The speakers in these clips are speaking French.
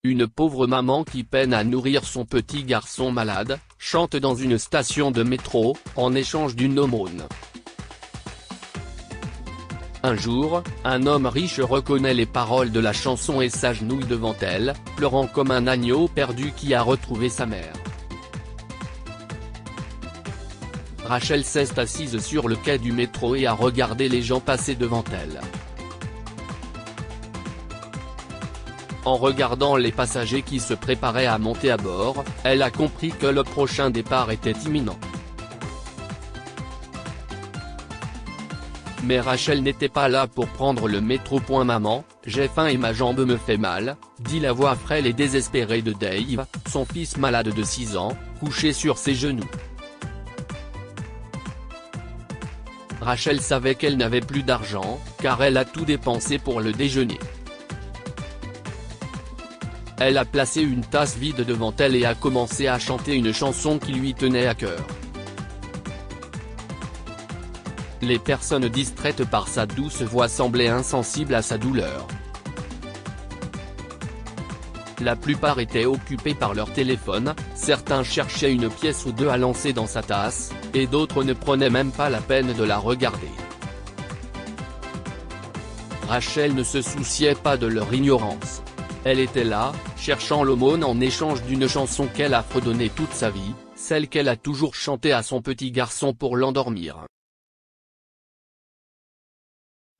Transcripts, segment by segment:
Une pauvre maman qui peine à nourrir son petit garçon malade, chante dans une station de métro, en échange d'une aumône. Un jour, un homme riche reconnaît les paroles de la chanson et s'agenouille devant elle, pleurant comme un agneau perdu qui a retrouvé sa mère. Rachel s'est assise sur le quai du métro et a regardé les gens passer devant elle. En regardant les passagers qui se préparaient à monter à bord, elle a compris que le prochain départ était imminent. Mais Rachel n'était pas là pour prendre le métro. Maman, j'ai faim et ma jambe me fait mal, dit la voix frêle et désespérée de Dave, son fils malade de 6 ans, couché sur ses genoux. Rachel savait qu'elle n'avait plus d'argent, car elle a tout dépensé pour le déjeuner. Elle a placé une tasse vide devant elle et a commencé à chanter une chanson qui lui tenait à cœur. Les personnes distraites par sa douce voix semblaient insensibles à sa douleur. La plupart étaient occupés par leur téléphone, certains cherchaient une pièce ou deux à lancer dans sa tasse, et d'autres ne prenaient même pas la peine de la regarder. Rachel ne se souciait pas de leur ignorance. Elle était là, cherchant l'aumône en échange d'une chanson qu'elle a fredonnée toute sa vie, celle qu'elle a toujours chantée à son petit garçon pour l'endormir.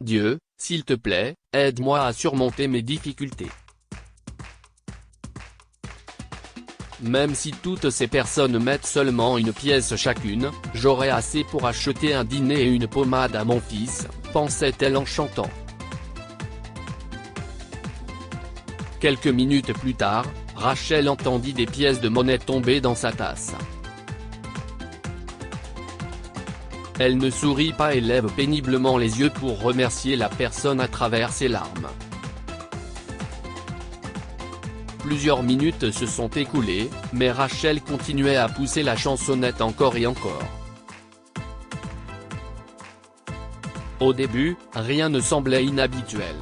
Dieu, s'il te plaît, aide-moi à surmonter mes difficultés. Même si toutes ces personnes mettent seulement une pièce chacune, j'aurai assez pour acheter un dîner et une pommade à mon fils, pensait-elle en chantant. Quelques minutes plus tard, Rachel entendit des pièces de monnaie tomber dans sa tasse. Elle ne sourit pas et lève péniblement les yeux pour remercier la personne à travers ses larmes. Plusieurs minutes se sont écoulées, mais Rachel continuait à pousser la chansonnette encore et encore. Au début, rien ne semblait inhabituel.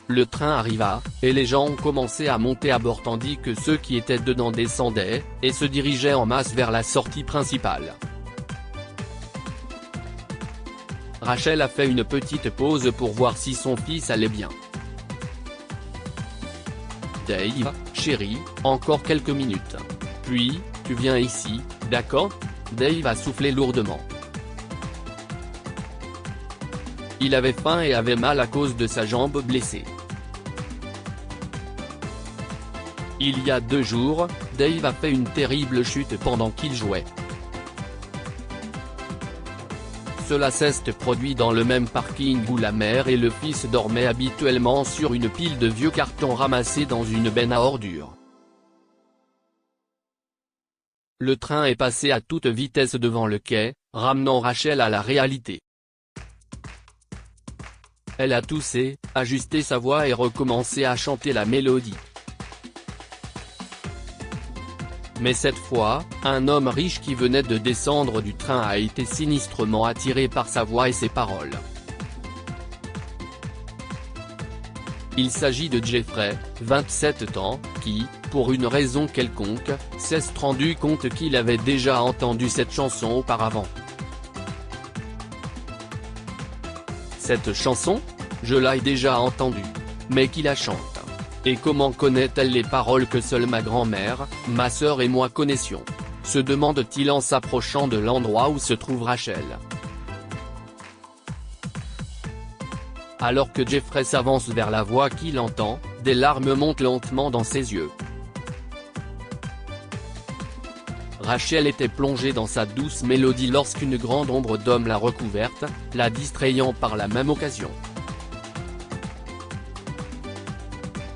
Le train arriva, et les gens ont commencé à monter à bord tandis que ceux qui étaient dedans descendaient, et se dirigeaient en masse vers la sortie principale. Rachel a fait une petite pause pour voir si son fils allait bien. Dave, chérie, encore quelques minutes. Puis, tu viens ici, d'accord? Dave a soufflé lourdement. Il avait faim et avait mal à cause de sa jambe blessée. Il y a 2 jours, Dave a fait une terrible chute pendant qu'il jouait. Cela s'est produit dans le même parking où la mère et le fils dormaient habituellement sur une pile de vieux cartons ramassés dans une benne à ordures. Le train est passé à toute vitesse devant le quai, ramenant Rachel à la réalité. Elle a toussé, ajusté sa voix et recommencé à chanter la mélodie. Mais cette fois, un homme riche qui venait de descendre du train a été sinistrement attiré par sa voix et ses paroles. Il s'agit de Jeffrey, 27 ans, qui, pour une raison quelconque, s'est rendu compte qu'il avait déjà entendu cette chanson auparavant. Cette chanson? Je l'ai déjà entendue. Mais qui la chante? Et comment connaît-elle les paroles que seule ma grand-mère, ma sœur et moi connaissions? Se demande-t-il en s'approchant de l'endroit où se trouve Rachel. Alors que Jeffrey s'avance vers la voix qu'il entend, des larmes montent lentement dans ses yeux. Rachel était plongée dans sa douce mélodie lorsqu'une grande ombre d'homme l'a recouverte, la distrayant par la même occasion.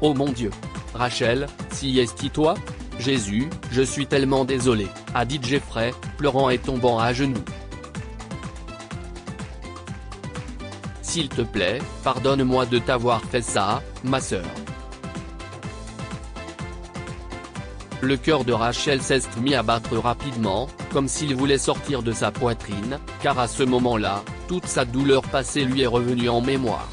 Oh mon Dieu! Rachel, si est-ce toi? Jésus, je suis tellement désolé, a dit Jeffrey, pleurant et tombant à genoux. S'il te plaît, pardonne-moi de t'avoir fait ça, ma sœur. Le cœur de Rachel s'est mis à battre rapidement, comme s'il voulait sortir de sa poitrine, car à ce moment-là, toute sa douleur passée lui est revenue en mémoire.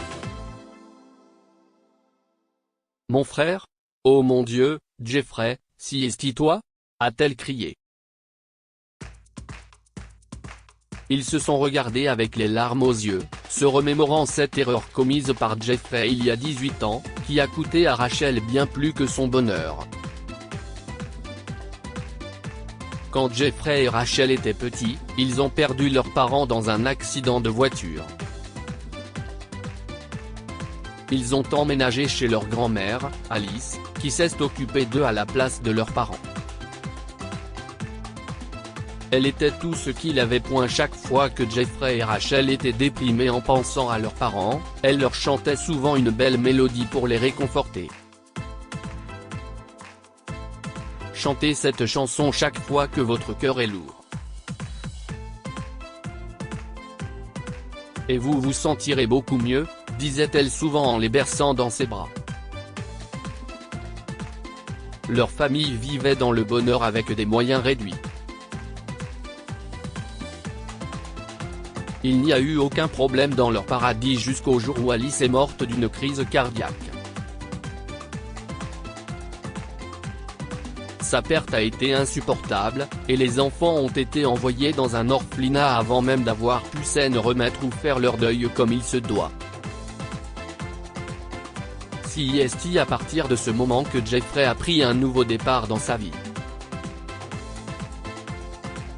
Mon frère? Oh mon Dieu, Jeffrey, si est-il-toi ? A-t-elle crié. Ils se sont regardés avec les larmes aux yeux, se remémorant cette erreur commise par Jeffrey il y a 18 ans, qui a coûté à Rachel bien plus que son bonheur. Quand Jeffrey et Rachel étaient petits, ils ont perdu leurs parents dans un accident de voiture. Ils ont emménagé chez leur grand-mère, Alice, qui s'est occupée d'eux à la place de leurs parents. Elle était tout ce qu'il avait. Chaque fois que Jeffrey et Rachel étaient déprimés en pensant à leurs parents, elle leur chantait souvent une belle mélodie pour les réconforter. Chantez cette chanson chaque fois que votre cœur est lourd. Et vous vous sentirez beaucoup mieux, disait-elle souvent en les berçant dans ses bras. Leur famille vivait dans le bonheur avec des moyens réduits. Il n'y a eu aucun problème dans leur paradis jusqu'au jour où Alice est morte d'une crise cardiaque. Sa perte a été insupportable, et les enfants ont été envoyés dans un orphelinat avant même d'avoir pu s'en remettre ou faire leur deuil comme il se doit. C'est à partir de ce moment que Jeffrey a pris un nouveau départ dans sa vie.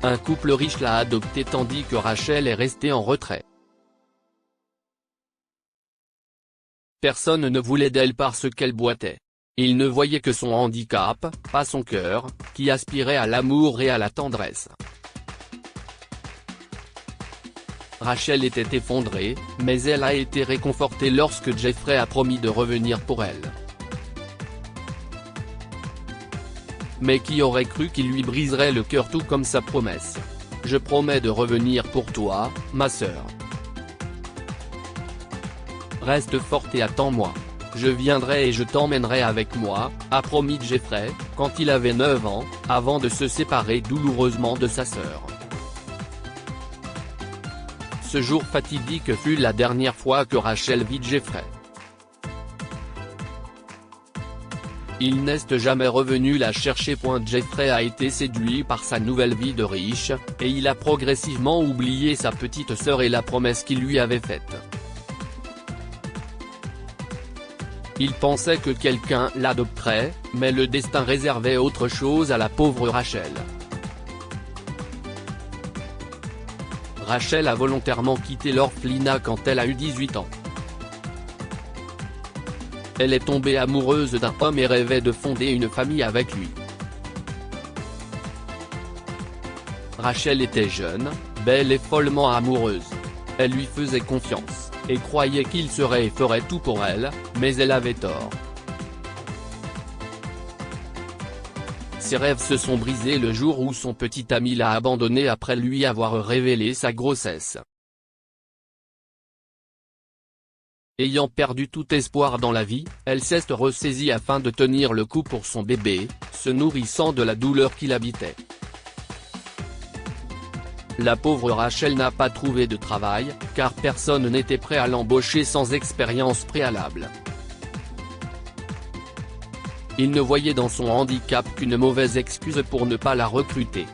Un couple riche l'a adopté tandis que Rachel est restée en retrait. Personne ne voulait d'elle parce qu'elle boitait. Il ne voyait que son handicap, pas son cœur, qui aspirait à l'amour et à la tendresse. Rachel était effondrée, mais elle a été réconfortée lorsque Jeffrey a promis de revenir pour elle. Mais qui aurait cru qu'il lui briserait le cœur tout comme sa promesse ? Je promets de revenir pour toi, ma sœur. Reste forte et attends-moi. Je viendrai et je t'emmènerai avec moi, a promis Jeffrey, quand il avait 9 ans, avant de se séparer douloureusement de sa sœur. Ce jour fatidique fut la dernière fois que Rachel vit Jeffrey. Il n'est jamais revenu la chercher. Jeffrey a été séduit par sa nouvelle vie de riche, et il a progressivement oublié sa petite sœur et la promesse qu'il lui avait faite. Il pensait que quelqu'un l'adopterait, mais le destin réservait autre chose à la pauvre Rachel. Rachel a volontairement quitté l'orphelinat quand elle a eu 18 ans. Elle est tombée amoureuse d'un homme et rêvait de fonder une famille avec lui. Rachel était jeune, belle et follement amoureuse. Elle lui faisait confiance, et croyait qu'il serait et ferait tout pour elle, mais elle avait tort. Ses rêves se sont brisés le jour où son petit ami l'a abandonnée après lui avoir révélé sa grossesse. Ayant perdu tout espoir dans la vie, elle s'est ressaisie afin de tenir le coup pour son bébé, se nourrissant de la douleur qui l'habitait. La pauvre Rachel n'a pas trouvé de travail, car personne n'était prêt à l'embaucher sans expérience préalable. Il ne voyait dans son handicap qu'une mauvaise excuse pour ne pas la recruter.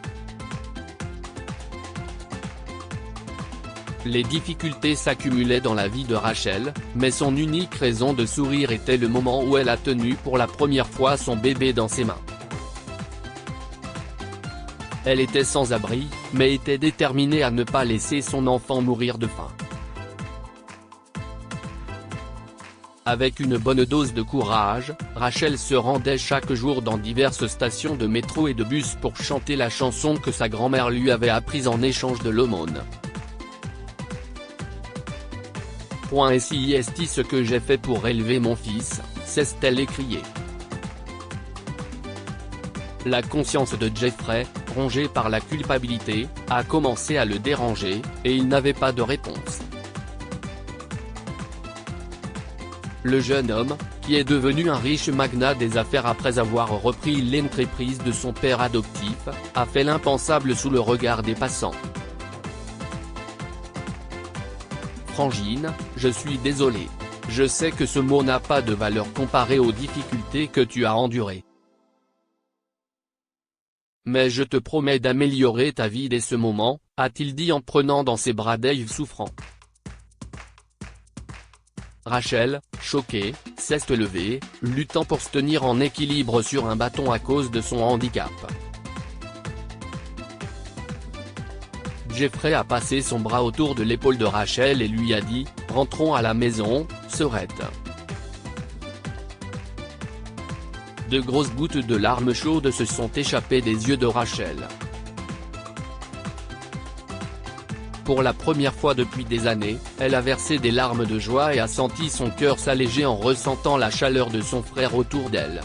Les difficultés s'accumulaient dans la vie de Rachel, mais son unique raison de sourire était le moment où elle a tenu pour la première fois son bébé dans ses mains. Elle était sans abri, mais était déterminée à ne pas laisser son enfant mourir de faim. Avec une bonne dose de courage, Rachel se rendait chaque jour dans diverses stations de métro et de bus pour chanter la chanson que sa grand-mère lui avait apprise en échange de l'aumône. Et si est ce que j'ai fait pour élever mon fils, s'est-elle écriée. La conscience de Jeffrey, rongée par la culpabilité, a commencé à le déranger, et il n'avait pas de réponse. Le jeune homme, qui est devenu un riche magnat des affaires après avoir repris l'entreprise de son père adoptif, a fait l'impensable sous le regard des passants. Frangine, je suis désolé. Je sais que ce mot n'a pas de valeur comparé aux difficultés que tu as endurées. Mais je te promets d'améliorer ta vie dès ce moment, a-t-il dit en prenant dans ses bras Dave souffrant. Rachel, choquée, s'est levée, luttant pour se tenir en équilibre sur un bâton à cause de son handicap. Jeffrey a passé son bras autour de l'épaule de Rachel et lui a dit « Rentrons à la maison, sœurette ». De grosses gouttes de larmes chaudes se sont échappées des yeux de Rachel. Pour la première fois depuis des années, elle a versé des larmes de joie et a senti son cœur s'alléger en ressentant la chaleur de son frère autour d'elle.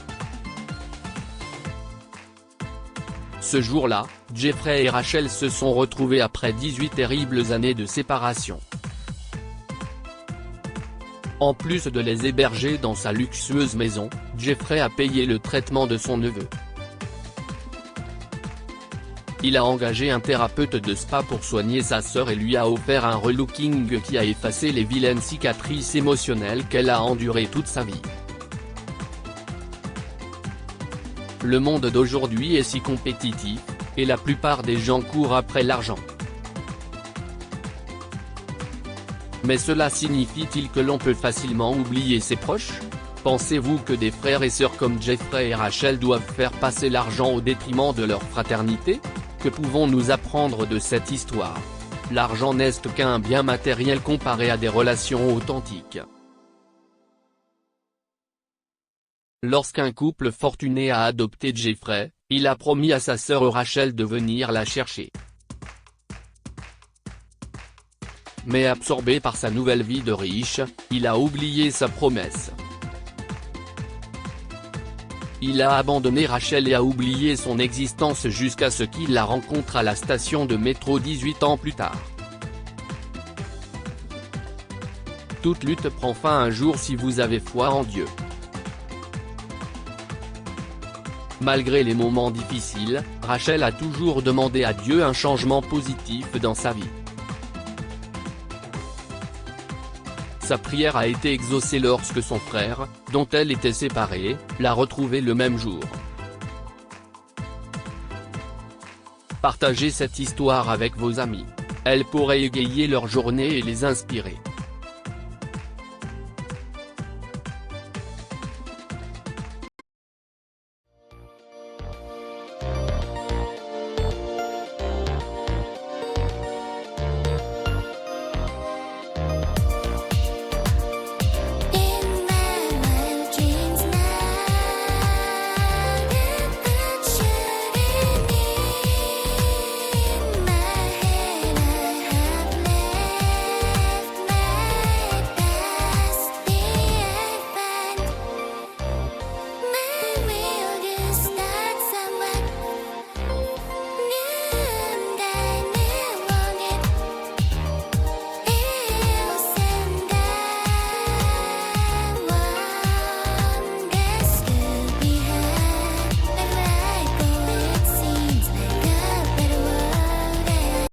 Ce jour-là, Jeffrey et Rachel se sont retrouvés après 18 terribles années de séparation. En plus de les héberger dans sa luxueuse maison, Jeffrey a payé le traitement de son neveu. Il a engagé un thérapeute de spa pour soigner sa sœur et lui a offert un relooking qui a effacé les vilaines cicatrices émotionnelles qu'elle a endurées toute sa vie. Le monde d'aujourd'hui est si compétitif, et la plupart des gens courent après l'argent. Mais cela signifie-t-il que l'on peut facilement oublier ses proches? Pensez-vous que des frères et sœurs comme Jeffrey et Rachel doivent faire passer l'argent au détriment de leur fraternité? Que pouvons-nous apprendre de cette histoire? L'argent n'est qu'un bien matériel comparé à des relations authentiques. Lorsqu'un couple fortuné a adopté Jeffrey, il a promis à sa sœur Rachel de venir la chercher. Mais absorbé par sa nouvelle vie de riche, il a oublié sa promesse. Il a abandonné Rachel et a oublié son existence jusqu'à ce qu'il la rencontre à la station de métro 18 ans plus tard. Toute lutte prend fin un jour si vous avez foi en Dieu. Malgré les moments difficiles, Rachel a toujours demandé à Dieu un changement positif dans sa vie. Sa prière a été exaucée lorsque son frère, dont elle était séparée, l'a retrouvée le même jour. Partagez cette histoire avec vos amis. Elle pourrait égayer leur journée et les inspirer.